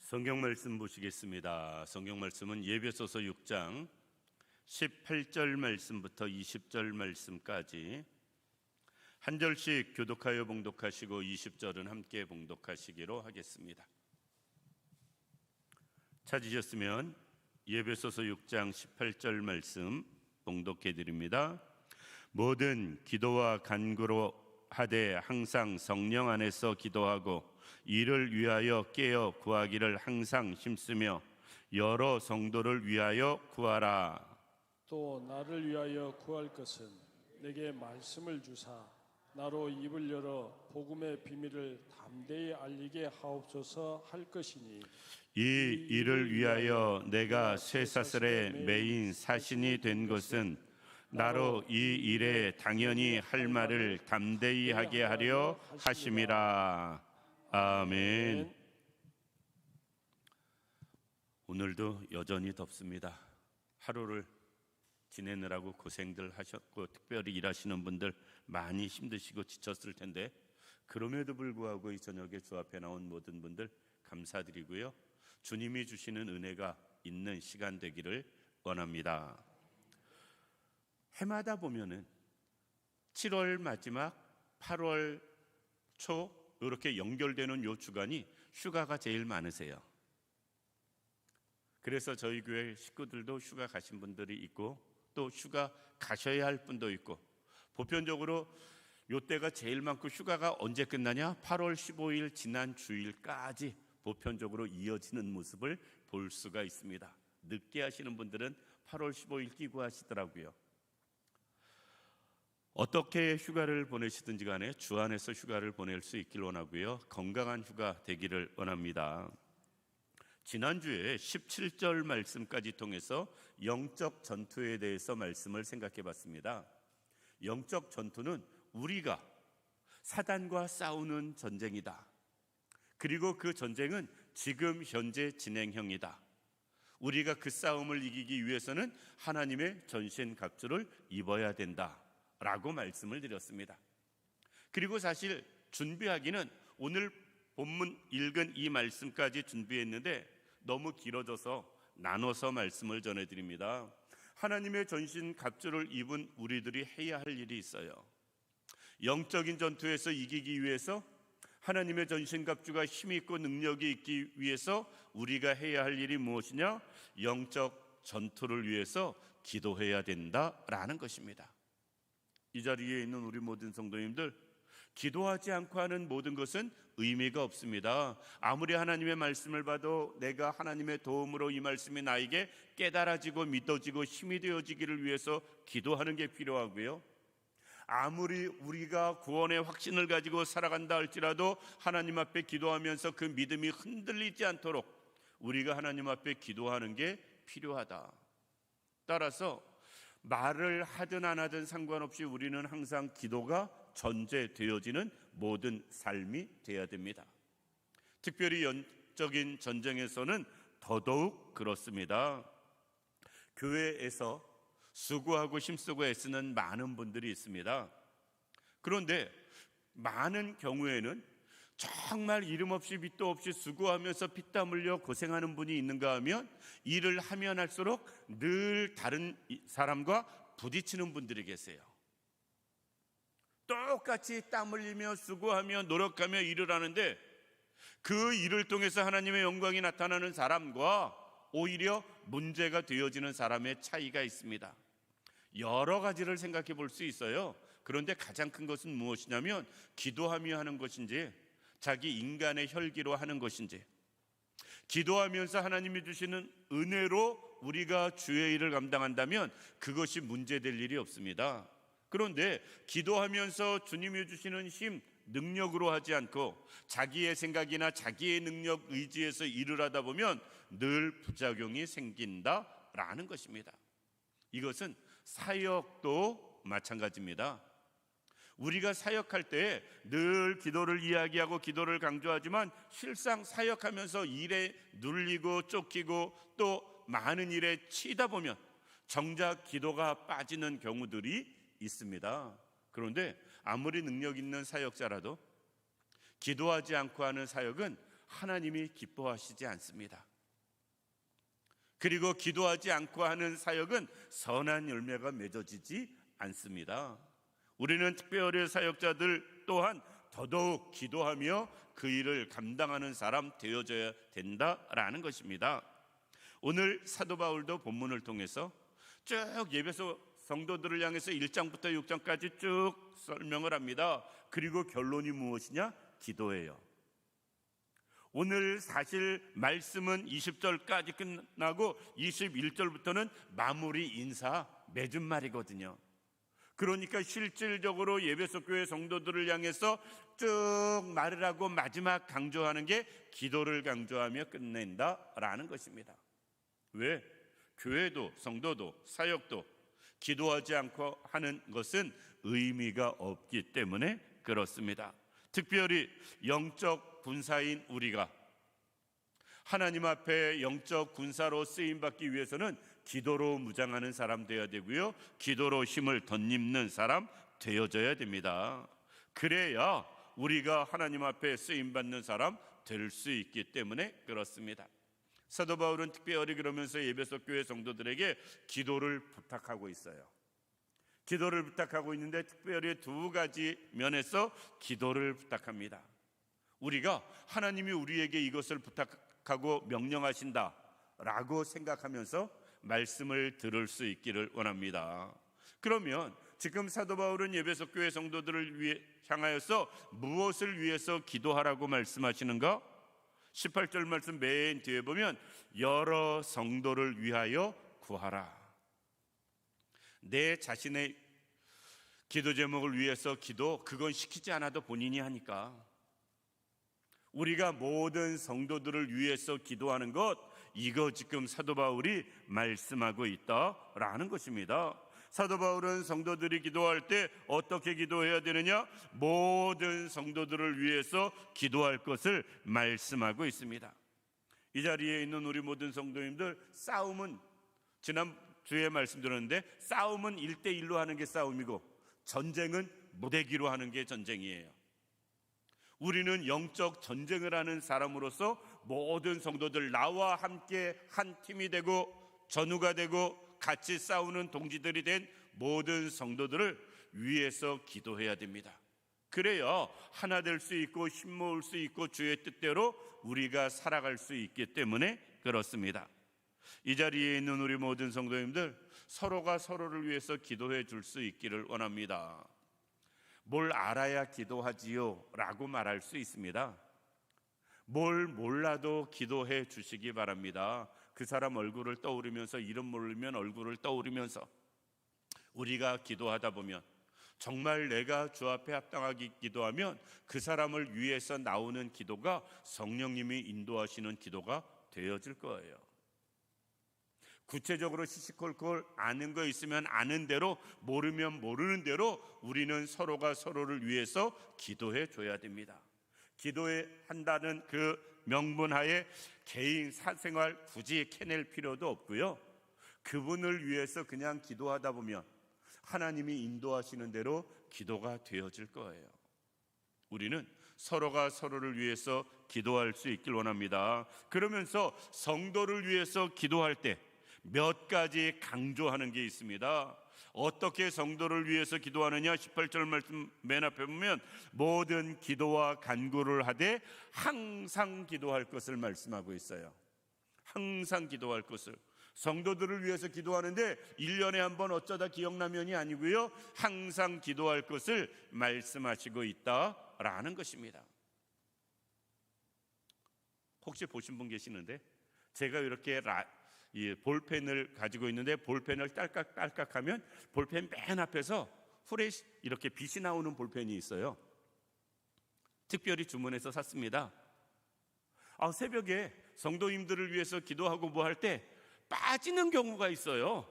성경 말씀 보시겠습니다. 성경 말씀은 예배소서 6장 18절 말씀부터 20절 말씀까지 한 절씩 교독하여 봉독하시고 20절은 함께 봉독하시기로 하겠습니다. 찾으셨으면 예배소서 6장 18절 말씀 봉독해 드립니다. 모든 기도와 간구로 하되 항상 성령 안에서 기도하고 이를 위하여 깨어 구하기를 항상 힘쓰며 여러 성도를 위하여 구하라. 또 나를 위하여 구할 것은 내게 말씀을 주사 나로 입을 열어 복음의 비밀을 담대히 알리게 하옵소서 할 것이니 이 일을 위하여 내가 쇠사슬에 매인 사신이 된 것은 나로 이 일에 당연히 할 말을 담대히 하게 하려 하심이라. 아멘. 오늘도 여전히 덥습니다. 하루를 지내느라고 고생들 하셨고 특별히 일하시는 분들 많이 힘드시고 지쳤을 텐데 그럼에도 불구하고 이 저녁에 주 앞에 나온 모든 분들 감사드리고요. 주님이 주시는 은혜가 있는 시간 되기를 원합니다. 해마다 보면은 7월 마지막 8월 초 이렇게 연결되는 요 주간이 휴가가 제일 많으세요. 그래서 저희 교회 식구들도 휴가 가신 분들이 있고 또 휴가 가셔야 할 분도 있고 보편적으로 요 때가 제일 많고 휴가가 언제 끝나냐? 8월 15일 지난 주일까지 보편적으로 이어지는 모습을 볼 수가 있습니다. 늦게 하시는 분들은 8월 15일 끼고 하시더라고요. 어떻게 휴가를 보내시든지 간에 주 안에서 휴가를 보낼 수 있길 원하고요. 건강한 휴가 되기를 원합니다. 지난주에 17절 말씀까지 통해서 영적 전투에 대해서 말씀을 생각해 봤습니다. 영적 전투는 우리가 사단과 싸우는 전쟁이다. 그리고 그 전쟁은 지금 현재 진행형이다. 우리가 그 싸움을 이기기 위해서는 하나님의 전신갑주를 입어야 된다 라고 말씀을 드렸습니다. 그리고 사실 준비하기는 오늘 본문 읽은 이 말씀까지 준비했는데 너무 길어져서 나눠서 말씀을 전해드립니다. 하나님의 전신갑주를 입은 우리들이 해야 할 일이 있어요. 영적인 전투에서 이기기 위해서 하나님의 전신갑주가 힘이 있고 능력이 있기 위해서 우리가 해야 할 일이 무엇이냐? 영적 전투를 위해서 기도해야 된다라는 것입니다. 이 자리에 있는 우리 모든 성도님들, 기도하지 않고 하는 모든 것은 의미가 없습니다. 아무리 하나님의 말씀을 봐도 내가 하나님의 도움으로 이 말씀이 나에게 깨달아지고 믿어지고 힘이 되어지기를 위해서 기도하는 게 필요하고요. 아무리 우리가 구원의 확신을 가지고 살아간다 할지라도 하나님 앞에 기도하면서 그 믿음이 흔들리지 않도록 우리가 하나님 앞에 기도하는 게 필요하다. 따라서 말을 하든 안 하든 상관없이 우리는 항상 기도가 전제되어지는 모든 삶이 되어야 됩니다. 특별히 영적인 전쟁에서는 더더욱 그렇습니다. 교회에서 수고하고 힘쓰고 애쓰는 많은 분들이 있습니다. 그런데 많은 경우에는 정말 이름 없이 밑도 없이 수고하면서 피땀 흘려 고생하는 분이 있는가 하면 일을 하면 할수록 늘 다른 사람과 부딪히는 분들이 계세요. 똑같이 땀 흘리며 수고하며 노력하며 일을 하는데 그 일을 통해서 하나님의 영광이 나타나는 사람과 오히려 문제가 되어지는 사람의 차이가 있습니다. 여러 가지를 생각해 볼 수 있어요. 그런데 가장 큰 것은 무엇이냐면 기도하며 하는 것인지 자기 인간의 혈기로 하는 것인지, 기도하면서 하나님이 주시는 은혜로 우리가 주의 일을 감당한다면 그것이 문제될 일이 없습니다. 그런데 기도하면서 주님이 주시는 힘, 능력으로 하지 않고 자기의 생각이나 자기의 능력, 의지에서 일을 하다 보면 늘 부작용이 생긴다라는 것입니다. 이것은 사역도 마찬가지입니다. 우리가 사역할 때 늘 기도를 이야기하고 기도를 강조하지만 실상 사역하면서 일에 눌리고 쫓기고 또 많은 일에 치이다 보면 정작 기도가 빠지는 경우들이 있습니다. 그런데 아무리 능력 있는 사역자라도 기도하지 않고 하는 사역은 하나님이 기뻐하시지 않습니다. 그리고 기도하지 않고 하는 사역은 선한 열매가 맺어지지 않습니다. 우리는 특별히 사역자들 또한 더더욱 기도하며 그 일을 감당하는 사람 되어져야 된다라는 것입니다. 오늘 사도 바울도 본문을 통해서 쭉 예배소 성도들을 향해서 1장부터 6장까지 쭉 설명을 합니다. 그리고 결론이 무엇이냐? 기도예요. 오늘 사실 말씀은 20절까지 끝나고 21절부터는 마무리 인사 맺은 말이거든요. 그러니까 실질적으로 예배소 교회 성도들을 향해서 쭉 말을 하고 마지막 강조하는 게 기도를 강조하며 끝낸다라는 것입니다. 왜? 교회도 성도도 사역도 기도하지 않고 하는 것은 의미가 없기 때문에 그렇습니다. 특별히 영적 군사인 우리가 하나님 앞에 영적 군사로 쓰임받기 위해서는 기도로 무장하는 사람 되어야 되고요, 기도로 힘을 덧입는 사람 되어져야 됩니다. 그래야 우리가 하나님 앞에 쓰임받는 사람 될 수 있기 때문에 그렇습니다. 사도 바울은 특별히 그러면서 에베소 교회 성도들에게 기도를 부탁하고 있어요. 기도를 부탁하고 있는데 특별히 두 가지 면에서 기도를 부탁합니다. 우리가 하나님이 우리에게 이것을 부탁하고 명령하신다라고 생각하면서 말씀을 들을 수 있기를 원합니다. 그러면 지금 사도 바울은 에베소 교회 성도들을 향하여서 무엇을 위해서 기도하라고 말씀하시는가? 18절 말씀 맨 뒤에 보면 여러 성도를 위하여 구하라. 내 자신의 기도 제목을 위해서 기도, 그건 시키지 않아도 본인이 하니까. 우리가 모든 성도들을 위해서 기도하는 것, 이거 지금 사도 바울이 말씀하고 있다라는 것입니다. 사도 바울은 성도들이 기도할 때 어떻게 기도해야 되느냐? 모든 성도들을 위해서 기도할 것을 말씀하고 있습니다. 이 자리에 있는 우리 모든 성도님들, 싸움은 지난주에 말씀드렸는데 싸움은 1대1로 하는 게 싸움이고 전쟁은 무대기로 하는 게 전쟁이에요. 우리는 영적 전쟁을 하는 사람으로서 모든 성도들, 나와 함께 한 팀이 되고 전우가 되고 같이 싸우는 동지들이 된 모든 성도들을 위해서 기도해야 됩니다. 그래야 하나 될 수 있고 힘 모을 수 있고 주의 뜻대로 우리가 살아갈 수 있기 때문에 그렇습니다. 이 자리에 있는 우리 모든 성도님들, 서로가 서로를 위해서 기도해 줄 수 있기를 원합니다. 뭘 알아야 기도하지요? 라고 말할 수 있습니다. 뭘 몰라도 기도해 주시기 바랍니다. 그 사람 얼굴을 떠오르면서, 이름 모르면 얼굴을 떠오르면서 우리가 기도하다 보면, 정말 내가 주 앞에 합당하게 기도하면 그 사람을 위해서 나오는 기도가 성령님이 인도하시는 기도가 되어질 거예요. 구체적으로 시시콜콜 아는 거 있으면 아는 대로, 모르면 모르는 대로 우리는 서로가 서로를 위해서 기도해 줘야 됩니다. 기도한다는 그 명분하에 개인 사생활 굳이 캐낼 필요도 없고요, 그분을 위해서 그냥 기도하다 보면 하나님이 인도하시는 대로 기도가 되어질 거예요. 우리는 서로가 서로를 위해서 기도할 수 있길 원합니다. 그러면서 성도를 위해서 기도할 때 몇 가지 강조하는 게 있습니다. 어떻게 성도를 위해서 기도하느냐? 18절 말씀 맨 앞에 보면 모든 기도와 간구를 하되 항상 기도할 것을 말씀하고 있어요. 항상 기도할 것을. 성도들을 위해서 기도하는데 1년에 한 번 어쩌다 기억나면이 아니고요, 항상 기도할 것을 말씀하시고 있다라는 것입니다. 혹시 보신 분 계시는데, 제가 이렇게 볼펜을 가지고 있는데 볼펜을 딸깍딸깍하면 볼펜 맨 앞에서 후레쉬 이렇게 빛이 나오는 볼펜이 있어요. 특별히 주문해서 샀습니다. 새벽에 성도님들을 위해서 기도하고 뭐 할 때 빠지는 경우가 있어요.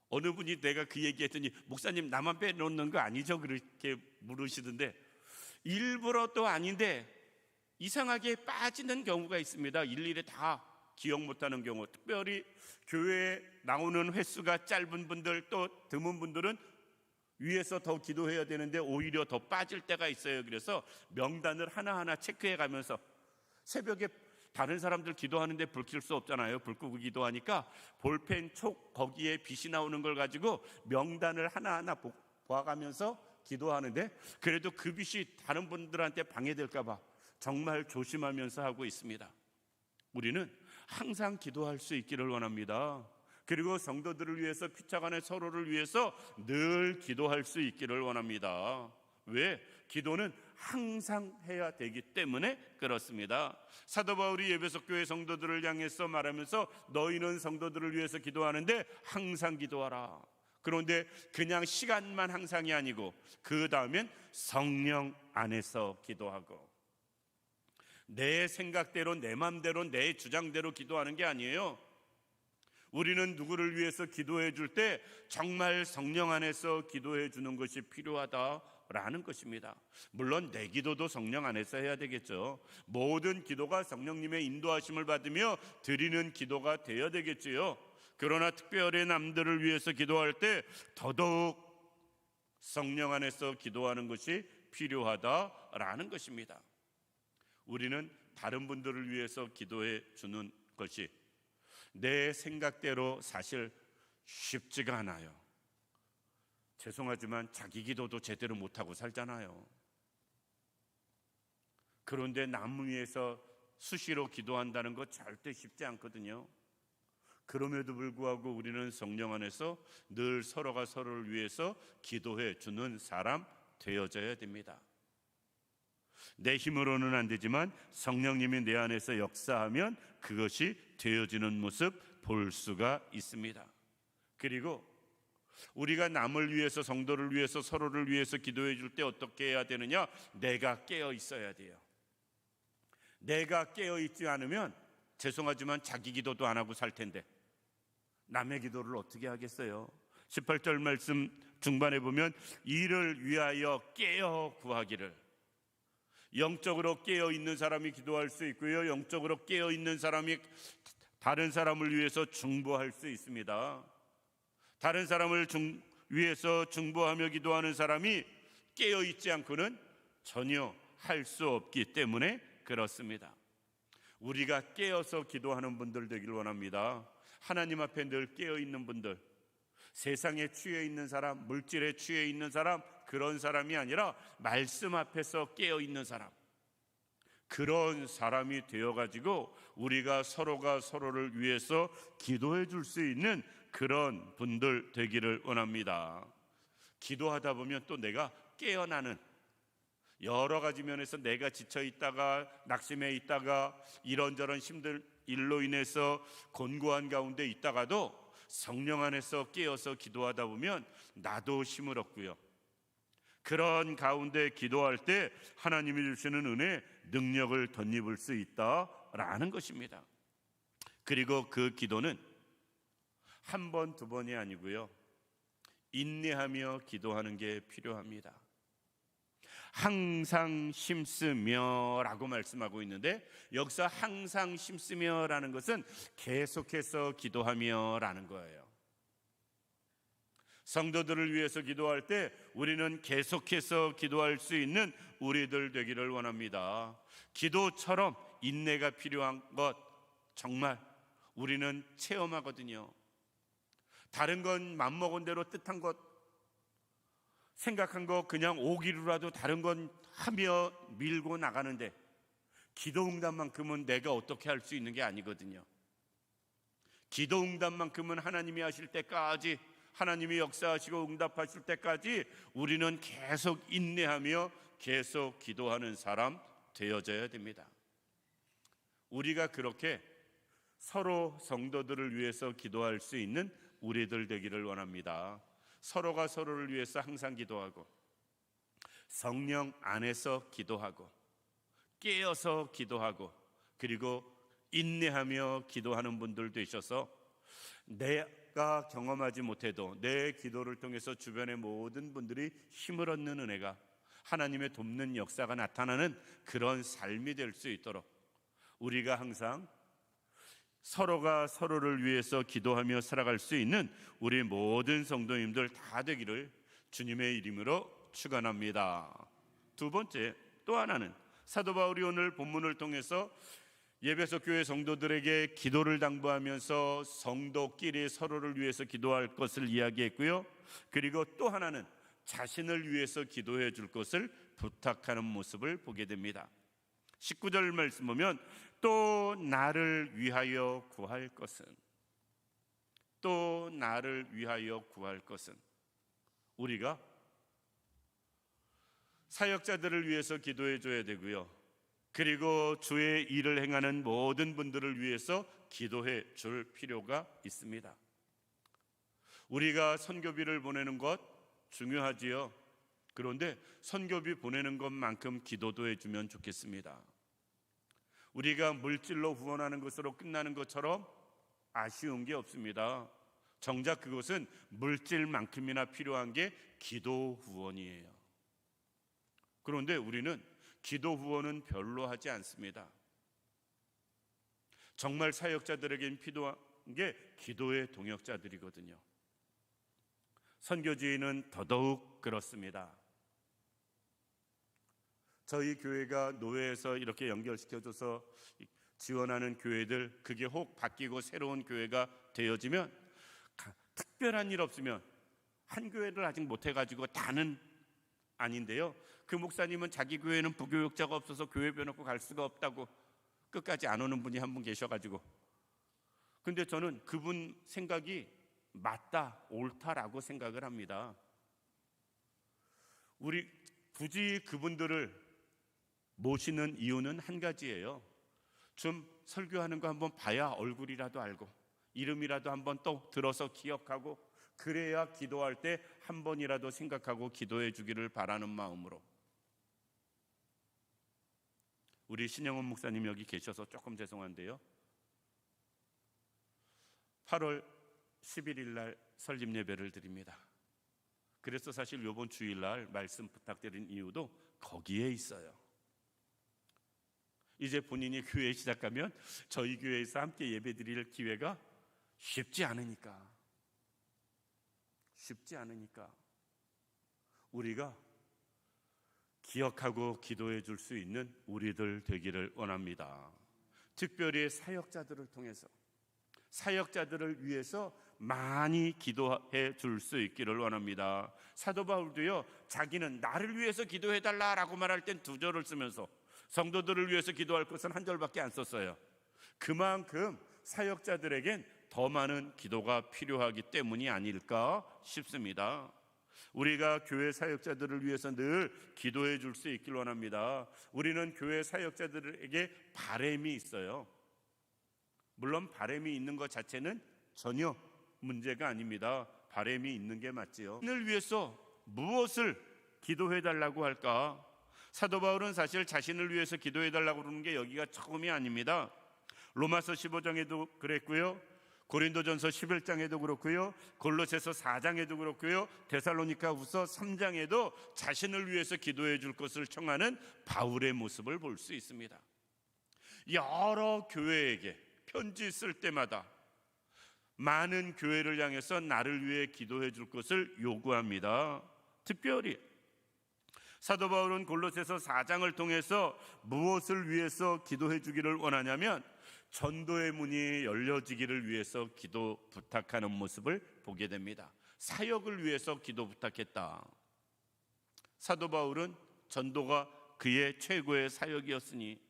어느 분이 내가 그 얘기했더니, 목사님 나만 빼놓는 거 아니죠? 그렇게 물으시던데, 일부러 또 아닌데 이상하게 빠지는 경우가 있습니다. 일일이 다 기억 못하는 경우, 특별히 교회에 나오는 횟수가 짧은 분들, 또 드문 분들은 위에서 더 기도해야 되는데 오히려 더 빠질 때가 있어요. 그래서 명단을 하나하나 체크해 가면서 새벽에 다른 사람들 기도하는데 불 켤 수 없잖아요. 불 끄고 기도하니까 볼펜 촉 거기에 빛이 나오는 걸 가지고 명단을 하나하나 보아가면서 기도하는데, 그래도 그 빛이 다른 분들한테 방해될까 봐 정말 조심하면서 하고 있습니다. 우리는 항상 기도할 수 있기를 원합니다. 그리고 성도들을 위해서, 피차간의 서로를 위해서 늘 기도할 수 있기를 원합니다. 왜? 기도는 항상 해야 되기 때문에 그렇습니다. 사도 바울이 에베소 교회 성도들을 향해서 말하면서 너희는 성도들을 위해서 기도하는데 항상 기도하라. 그런데 그냥 시간만 항상이 아니고 그 다음엔 성령 안에서 기도하고, 내 생각대로, 내 맘대로, 내 주장대로 기도하는 게 아니에요. 우리는 누구를 위해서 기도해 줄 때 정말 성령 안에서 기도해 주는 것이 필요하다라는 것입니다. 물론 내 기도도 성령 안에서 해야 되겠죠. 모든 기도가 성령님의 인도하심을 받으며 드리는 기도가 되어야 되겠지요. 그러나 특별히 남들을 위해서 기도할 때 더더욱 성령 안에서 기도하는 것이 필요하다라는 것입니다. 우리는 다른 분들을 위해서 기도해 주는 것이 내 생각대로 사실 쉽지가 않아요. 죄송하지만 자기 기도도 제대로 못하고 살잖아요. 그런데 남 위해서 수시로 기도한다는 거 절대 쉽지 않거든요. 그럼에도 불구하고 우리는 성령 안에서 늘 서로가 서로를 위해서 기도해 주는 사람 되어져야 됩니다. 내 힘으로는 안 되지만 성령님이 내 안에서 역사하면 그것이 되어지는 모습 볼 수가 있습니다. 그리고 우리가 남을 위해서, 성도를 위해서, 서로를 위해서 기도해 줄 때 어떻게 해야 되느냐? 내가 깨어 있어야 돼요. 내가 깨어 있지 않으면 죄송하지만 자기 기도도 안 하고 살 텐데 남의 기도를 어떻게 하겠어요? 18절 말씀 중반에 보면 이를 위하여 깨어 구하기를. 영적으로 깨어 있는 사람이 기도할 수 있고요, 영적으로 깨어 있는 사람이 다른 사람을 위해서 중보할 수 있습니다. 다른 사람을 위해서 중보하며 기도하는 사람이 깨어 있지 않고는 전혀 할 수 없기 때문에 그렇습니다. 우리가 깨어서 기도하는 분들 되길 원합니다. 하나님 앞에 늘 깨어 있는 분들, 세상에 취해 있는 사람, 물질에 취해 있는 사람, 그런 사람이 아니라 말씀 앞에서 깨어 있는 사람, 그런 사람이 되어가지고 우리가 서로가 서로를 위해서 기도해 줄 수 있는 그런 분들 되기를 원합니다. 기도하다 보면 또 내가 깨어나는, 여러 가지 면에서 내가 지쳐 있다가 낙심해 있다가 이런저런 힘들 일로 인해서 곤고한 가운데 있다가도 성령 안에서 깨어서 기도하다 보면 나도 힘을 얻고요, 그런 가운데 기도할 때 하나님이 주시는 은혜, 능력을 덧입을 수 있다라는 것입니다. 그리고 그 기도는 한 번, 두 번이 아니고요, 인내하며 기도하는 게 필요합니다. 항상 힘쓰며 라고 말씀하고 있는데, 여기서 항상 힘쓰며 라는 것은 계속해서 기도하며 라는 거예요. 성도들을 위해서 기도할 때 우리는 계속해서 기도할 수 있는 우리들 되기를 원합니다. 기도처럼 인내가 필요한 것 정말 우리는 체험하거든요. 다른 건 맘먹은 대로 뜻한 것, 생각한 거 그냥 오기로라도 다른 건 하며 밀고 나가는데 기도응답만큼은 내가 어떻게 할 수 있는 게 아니거든요. 기도응답만큼은 하나님이 하실 때까지, 하나님이 역사하시고 응답하실 때까지 우리는 계속 인내하며 계속 기도하는 사람 되어져야 됩니다. 우리가 그렇게 서로 성도들을 위해서 기도할 수 있는 우리들 되기를 원합니다. 서로가 서로를 위해서 항상 기도하고, 성령 안에서 기도하고, 깨어서 기도하고, 그리고 인내하며 기도하는 분들 되셔서 내가 경험하지 못해도 내 기도를 통해서 주변의 모든 분들이 힘을 얻는 은혜가, 하나님의 돕는 역사가 나타나는 그런 삶이 될 수 있도록 우리가 항상 서로가 서로를 위해서 기도하며 살아갈 수 있는 우리 모든 성도님들 다 되기를 주님의 이름으로 축원합니다. 두 번째, 또 하나는 사도 바울이 오늘 본문을 통해서 예배소 교회 성도들에게 기도를 당부하면서 성도끼리 서로를 위해서 기도할 것을 이야기했고요. 그리고 또 하나는 자신을 위해서 기도해 줄 것을 부탁하는 모습을 보게 됩니다. 19절 말씀 보면 또 나를 위하여 구할 것은, 또 나를 위하여 구할 것은, 우리가 사역자들을 위해서 기도해 줘야 되고요. 그리고 주의 일을 행하는 모든 분들을 위해서 기도해 줄 필요가 있습니다. 우리가 선교비를 보내는 것 중요하지요. 그런데 선교비 보내는 것만큼 기도도 해주면 좋겠습니다. 우리가 물질로 후원하는 것으로 끝나는 것처럼 아쉬운 게 없습니다. 정작 그것은 물질만큼이나 필요한 게 기도 후원이에요. 그런데 우리는 기도 후원은 별로 하지 않습니다. 정말 사역자들에겐 필요한 게 기도의 동역자들이거든요. 선교지는 더더욱 그렇습니다. 저희 교회가 노회에서 이렇게 연결시켜줘서 지원하는 교회들, 그게 혹 바뀌고 새로운 교회가 되어지면 특별한 일 없으면 한 교회를 아직 못 해가지고 다는 아닌데요, 그 목사님은 자기 교회는 부교육자가 없어서 교회 빼놓고 갈 수가 없다고 끝까지 안 오는 분이 한 분 계셔가지고, 근데 저는 그분 생각이 맞다, 옳다라고 생각을 합니다. 우리 굳이 그분들을 모시는 이유는 한 가지예요. 좀 설교하는 거 한번 봐야 얼굴이라도 알고 이름이라도 한번 또 들어서 기억하고, 그래야 기도할 때 한 번이라도 생각하고 기도해 주기를 바라는 마음으로. 우리 신영원 목사님 여기 계셔서 조금 죄송한데요, 8월 11일 날 설립 예배를 드립니다. 그래서 사실 이번 주일날 말씀 부탁드린 이유도 거기에 있어요. 이제 본인이 교회 시작하면 저희 교회에서 함께 예배 드릴 기회가 쉽지 않으니까 우리가 기억하고 기도해 줄 수 있는 우리들 되기를 원합니다. 특별히 사역자들을 통해서, 사역자들을 위해서 많이 기도해 줄 수 있기를 원합니다. 사도 바울도요, 자기는 나를 위해서 기도해 달라라고 말할 땐 2절을 쓰면서 성도들을 위해서 기도할 것은 1절밖에 안 썼어요. 그만큼 사역자들에겐 더 많은 기도가 필요하기 때문이 아닐까 싶습니다. 우리가 교회 사역자들을 위해서 늘 기도해 줄 수 있길 원합니다. 우리는 교회 사역자들에게 바램이 있어요. 물론 바램이 있는 것 자체는 전혀 문제가 아닙니다. 바램이 있는 게 맞지요. 을 위해서 무엇을 기도해 달라고 할까? 사도 바울은 사실 자신을 위해서 기도해 달라고 그러는 게 여기가 처음이 아닙니다. 로마서 15장에도 그랬고요, 고린도전서 11장에도 그렇고요, 골로새서 4장에도 그렇고요, 데살로니가후서 3장에도 자신을 위해서 기도해 줄 것을 청하는 바울의 모습을 볼 수 있습니다. 여러 교회에게 편지 쓸 때마다 많은 교회를 향해서 나를 위해 기도해 줄 것을 요구합니다. 특별히 사도 바울은 골로새서 4장을 통해서 무엇을 위해서 기도해 주기를 원하냐면 전도의 문이 열려지기를 위해서 기도 부탁하는 모습을 보게 됩니다. 사역을 위해서 기도 부탁했다. 사도 바울은 전도가 그의 최고의 사역이었으니,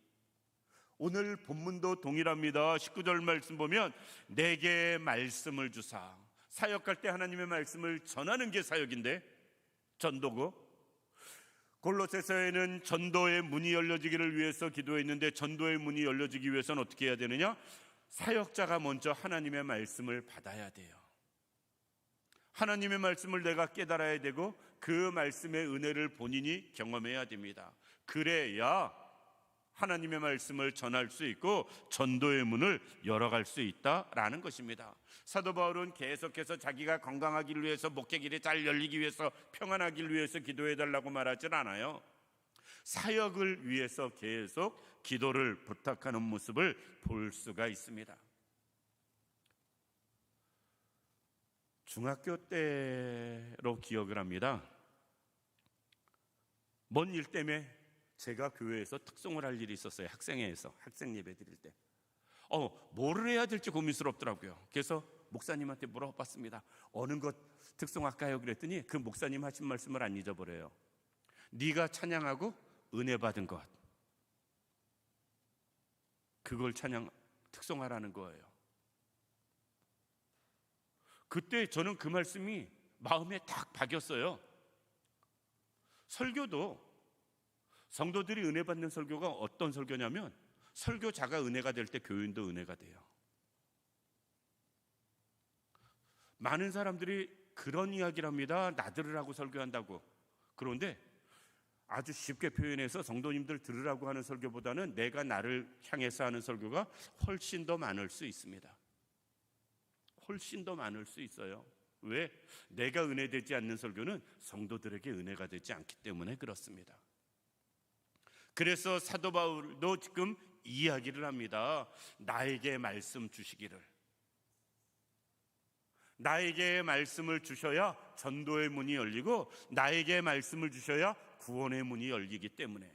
오늘 본문도 동일합니다. 19절 말씀 보면 내게 말씀을 주사, 사역할 때 하나님의 말씀을 전하는 게 사역인데 전도고, 골로새서에는 전도의 문이 열려지기를 위해서 기도했는데 전도의 문이 열려지기 위해서는 어떻게 해야 되느냐? 사역자가 먼저 하나님의 말씀을 받아야 돼요. 하나님의 말씀을 내가 깨달아야 되고 그 말씀의 은혜를 본인이 경험해야 됩니다. 그래야 하나님의 말씀을 전할 수 있고 전도의 문을 열어갈 수 있다라는 것입니다. 사도 바울은 계속해서 자기가 건강하기를 위해서, 목회길이 잘 열리기 위해서, 평안하기를 위해서 기도해달라고 말하지 않아요. 사역을 위해서 계속 기도를 부탁하는 모습을 볼 수가 있습니다. 중학교 때로 기억을 합니다. 뭔 일 때문에 제가 교회에서 특송을 할 일이 있었어요. 학생회에서 학생 예배 드릴 때 뭐를 해야 될지 고민스럽더라고요. 그래서 목사님한테 물어봤습니다. 어느 것 특송할까요? 그랬더니 그 목사님 하신 말씀을 안 잊어버려요. 네가 찬양하고 은혜 받은 것, 그걸 특송하라는 거예요. 그때 저는 그 말씀이 마음에 딱 박였어요. 설교도 성도들이 은혜 받는 설교가 어떤 설교냐면, 설교자가 은혜가 될 때 교인도 은혜가 돼요. 많은 사람들이 그런 이야기를 합니다. 나들으라고 설교한다고. 그런데 아주 쉽게 표현해서 성도님들 들으라고 하는 설교보다는 내가 나를 향해서 하는 설교가 훨씬 더 많을 수 있습니다. 훨씬 더 많을 수 있어요. 왜? 내가 은혜되지 않는 설교는 성도들에게 은혜가 되지 않기 때문에 그렇습니다. 그래서 사도 바울도 지금 이야기를 합니다. 나에게 말씀 주시기를. 나에게 말씀을 주셔야 전도의 문이 열리고, 나에게 말씀을 주셔야 구원의 문이 열리기 때문에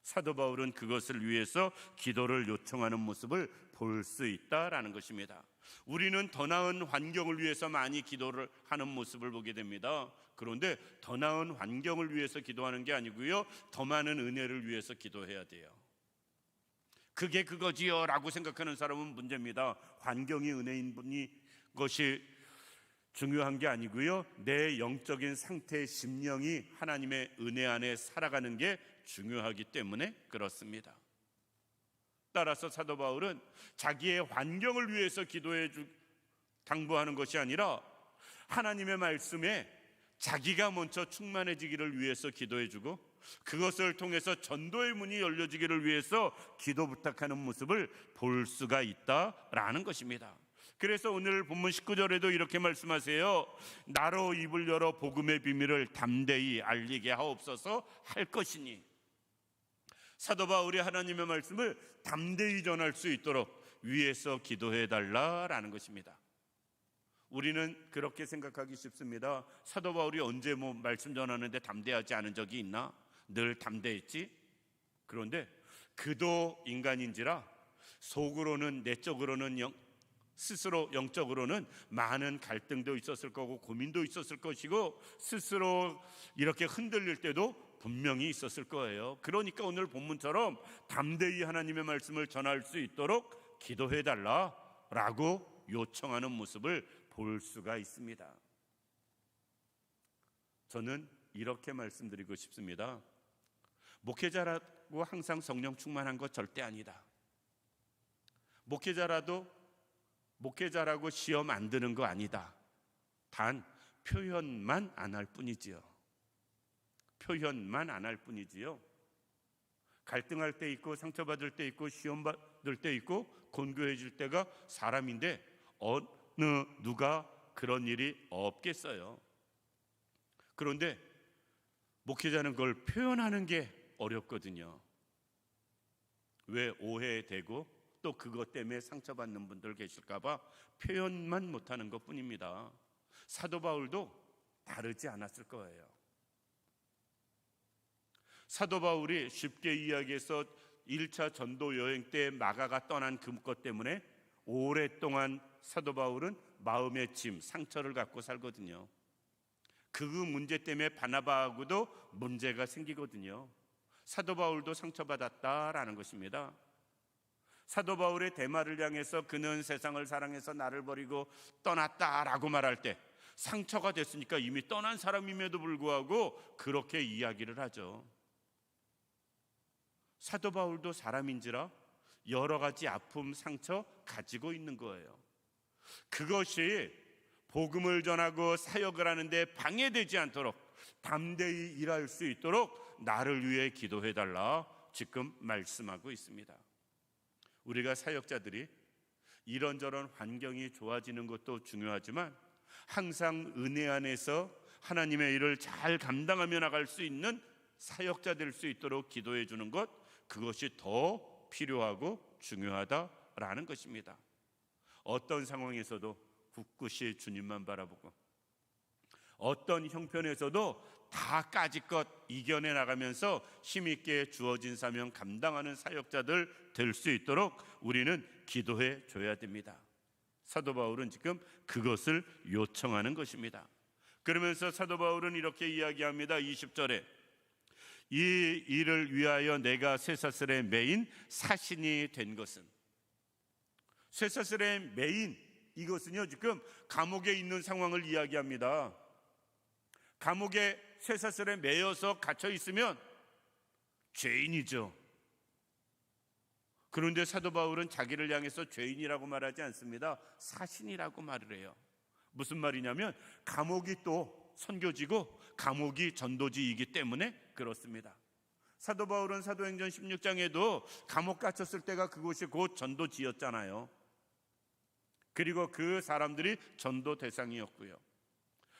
사도 바울은 그것을 위해서 기도를 요청하는 모습을 볼 수 있다라는 것입니다. 우리는 더 나은 환경을 위해서 많이 기도를 하는 모습을 보게 됩니다. 그런데 더 나은 환경을 위해서 기도하는 게 아니고요, 더 많은 은혜를 위해서 기도해야 돼요. 그게 그거지요 라고 생각하는 사람은 문제입니다. 환경이 은혜인 분이 것이 중요한 게 아니고요, 내 영적인 상태의 심령이 하나님의 은혜 안에 살아가는 게 중요하기 때문에 그렇습니다. 따라서 사도 바울은 자기의 환경을 위해서 당부하는 것이 아니라 하나님의 말씀에 자기가 먼저 충만해지기를 위해서 기도해주고, 그것을 통해서 전도의 문이 열려지기를 위해서 기도 부탁하는 모습을 볼 수가 있다라는 것입니다. 그래서 오늘 본문 19절에도 이렇게 말씀하세요. 나로 입을 열어 복음의 비밀을 담대히 알리게 하옵소서 할 것이니. 사도 바울이 하나님의 말씀을 담대히 전할 수 있도록 위에서 기도해 달라라는 것입니다. 우리는 그렇게 생각하기 쉽습니다. 사도 바울이 언제 말씀 전하는데 담대하지 않은 적이 있나? 늘 담대했지. 그런데 그도 인간인지라 속으로는, 내적으로는, 스스로 영적으로는 많은 갈등도 있었을 거고 고민도 있었을 것이고, 스스로 이렇게 흔들릴 때도 분명히 있었을 거예요. 그러니까 오늘 본문처럼 담대히 하나님의 말씀을 전할 수 있도록 기도해 달라라고 요청하는 모습을 볼 수가 있습니다. 저는 이렇게 말씀드리고 싶습니다. 목회자라고 항상 성령 충만한 것 절대 아니다. 목회자라고 시험 안 드는 거 아니다. 단 표현만 안 할 뿐이지요. 표현만 안 할 뿐이지요. 갈등할 때 있고, 상처받을 때 있고, 시험받을 때 있고, 곤교해질 때가 사람인데 어느 누가 그런 일이 없겠어요. 그런데 목회자는 그걸 표현하는 게 어렵거든요. 왜? 오해되고 또 그것 때문에 상처받는 분들 계실까 봐 표현만 못하는 것뿐입니다. 사도 바울도 다르지 않았을 거예요. 사도 바울이 쉽게 이야기해서 1차 전도 여행 때 마가가 떠난 것 때문에 오랫동안 사도 바울은 마음의 짐, 상처를 갖고 살거든요. 그 문제 때문에 바나바하고도 문제가 생기거든요. 사도 바울도 상처받았다라는 것입니다. 사도 바울의 대마를 향해서 그는 세상을 사랑해서 나를 버리고 떠났다라고 말할 때 상처가 됐으니까 이미 떠난 사람임에도 불구하고 그렇게 이야기를 하죠. 사도 바울도 사람인지라 여러 가지 아픔, 상처 가지고 있는 거예요. 그것이 복음을 전하고 사역을 하는데 방해되지 않도록 담대히 일할 수 있도록 나를 위해 기도해달라 지금 말씀하고 있습니다. 우리가 사역자들이 이런저런 환경이 좋아지는 것도 중요하지만 항상 은혜 안에서 하나님의 일을 잘 감당하며 나갈 수 있는 사역자 될 수 있도록 기도해 주는 것, 그것이 더 필요하고 중요하다라는 것입니다. 어떤 상황에서도 굳굳이 주님만 바라보고 어떤 형편에서도 다 까짓것 이겨내 나가면서 힘있게 주어진 사명 감당하는 사역자들 될 수 있도록 우리는 기도해 줘야 됩니다. 사도 바울은 지금 그것을 요청하는 것입니다. 그러면서 사도 바울은 이렇게 이야기합니다. 20절에 이 일을 위하여 내가 쇠사슬의 매인 사신이 된 것은, 쇠사슬의 매인, 이것은요 지금 감옥에 있는 상황을 이야기합니다. 감옥에 쇠사슬에 매여서 갇혀 있으면 죄인이죠. 그런데 사도 바울은 자기를 향해서 죄인이라고 말하지 않습니다. 사신이라고 말을 해요. 무슨 말이냐면 감옥이 또 선교지고 감옥이 전도지이기 때문에 그렇습니다. 사도 바울은 사도행전 16장에도 감옥 갇혔을 때가 그곳이 곧 전도지였잖아요. 그리고 그 사람들이 전도 대상이었고요.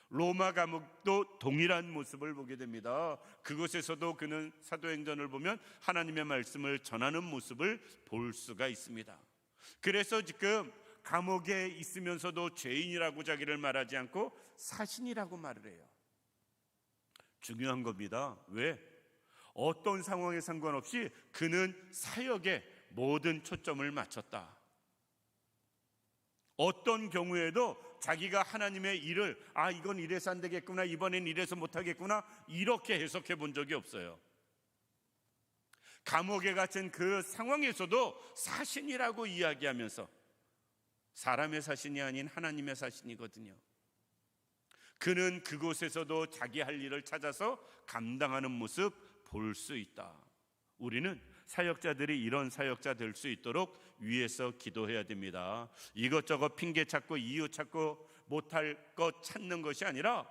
로마 감옥도 동일한 모습을 보게 됩니다. 그곳에서도 그는 사도행전을 보면 하나님의 말씀을 전하는 모습을 볼 수가 있습니다. 그래서 지금 감옥에 있으면서도 죄인이라고 자기를 말하지 않고 사신이라고 말을 해요. 중요한 겁니다. 왜? 어떤 상황에 상관없이 그는 사역에 모든 초점을 맞췄다. 어떤 경우에도 자기가 하나님의 일을 이건 이래서 안 되겠구나, 이번엔 이래서 못하겠구나, 이렇게 해석해 본 적이 없어요. 감옥에 갇힌 그 상황에서도 사신이라고 이야기하면서, 사람의 사신이 아닌 하나님의 사신이거든요. 그는 그곳에서도 자기 할 일을 찾아서 감당하는 모습 볼 수 있다. 우리는 사역자들이 이런 사역자 될 수 있도록 위에서 기도해야 됩니다. 이것저것 핑계 찾고 이유 찾고 못할 것 찾는 것이 아니라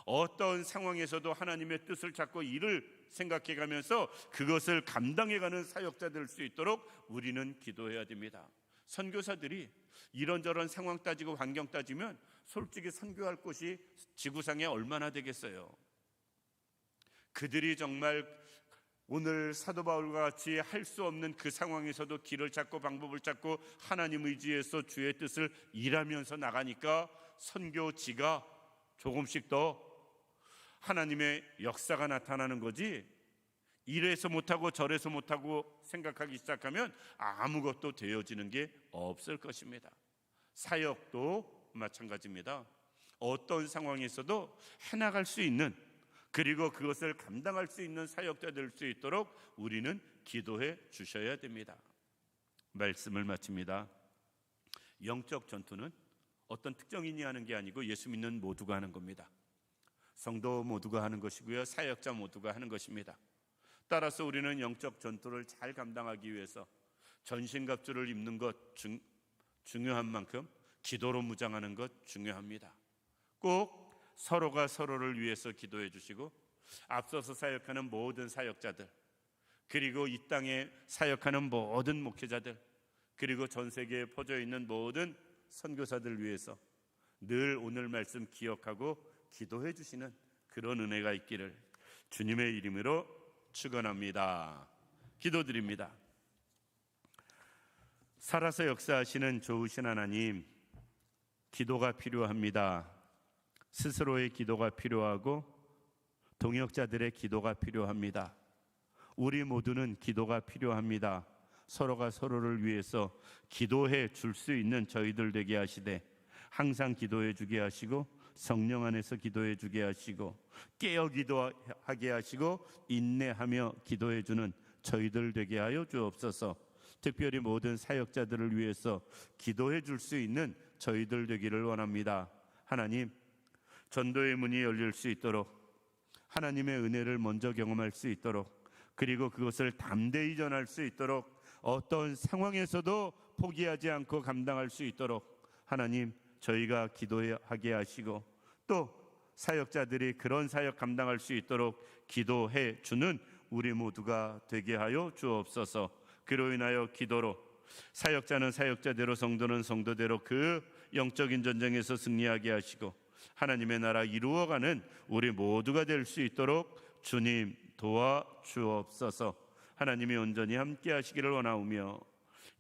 어떤 상황에서도 하나님의 뜻을 찾고 일을 생각해 가면서 그것을 감당해가는 사역자 될 수 있도록 우리는 기도해야 됩니다. 선교사들이 이런저런 상황 따지고 환경 따지면 솔직히 선교할 곳이 지구상에 얼마나 되겠어요. 그들이 정말 오늘 사도 바울과 같이 할 수 없는 그 상황에서도 길을 찾고 방법을 찾고 하나님 의지에서 주의 뜻을 일하면서 나가니까 선교지가 조금씩 더 하나님의 역사가 나타나는 거지, 이래서 못하고 저래서 못하고 생각하기 시작하면 아무것도 되어지는 게 없을 것입니다. 사역도 마찬가지입니다. 어떤 상황에서도 해나갈 수 있는, 그리고 그것을 감당할 수 있는 사역자 될 수 있도록 우리는 기도해 주셔야 됩니다. 말씀을 마칩니다. 영적 전투는 어떤 특정인이 하는 게 아니고 예수 믿는 모두가 하는 겁니다. 성도 모두가 하는 것이고요, 사역자 모두가 하는 것입니다. 따라서 우리는 영적 전투를 잘 감당하기 위해서 전신갑주를 입는 것 중요한 만큼 기도로 무장하는 것 중요합니다. 꼭 서로가 서로를 위해서 기도해 주시고, 앞서서 사역하는 모든 사역자들, 그리고 이 땅에 사역하는 모든 목회자들, 그리고 전 세계에 퍼져 있는 모든 선교사들 위해서 늘 오늘 말씀 기억하고 기도해 주시는 그런 은혜가 있기를 주님의 이름으로 축원합니다. 기도드립니다. 살아서 역사하시는 좋으신 하나님, 기도가 필요합니다. 스스로의 기도가 필요하고 동역자들의 기도가 필요합니다. 우리 모두는 기도가 필요합니다. 서로가 서로를 위해서 기도해 줄 수 있는 저희들 되게 하시되, 항상 기도해 주게 하시고 성령 안에서 기도해 주게 하시고 깨어 기도하게 하시고 인내하며 기도해 주는 저희들 되게 하여 주옵소서. 특별히 모든 사역자들을 위해서 기도해 줄 수 있는 저희들 되기를 원합니다. 하나님, 전도의 문이 열릴 수 있도록, 하나님의 은혜를 먼저 경험할 수 있도록, 그리고 그것을 담대히 전할 수 있도록, 어떤 상황에서도 포기하지 않고 감당할 수 있도록 하나님, 저희가 기도하게 하시고, 또 사역자들이 그런 사역 감당할 수 있도록 기도해 주는 우리 모두가 되게 하여 주옵소서. 그로 인하여 기도로 사역자는 사역자대로, 성도는 성도대로 그 영적인 전쟁에서 승리하게 하시고 하나님의 나라 이루어가는 우리 모두가 될 수 있도록 주님 도와 주옵소서. 하나님이 온전히 함께 하시기를 원하오며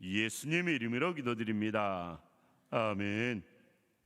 예수님의 이름으로 기도드립니다. 아멘.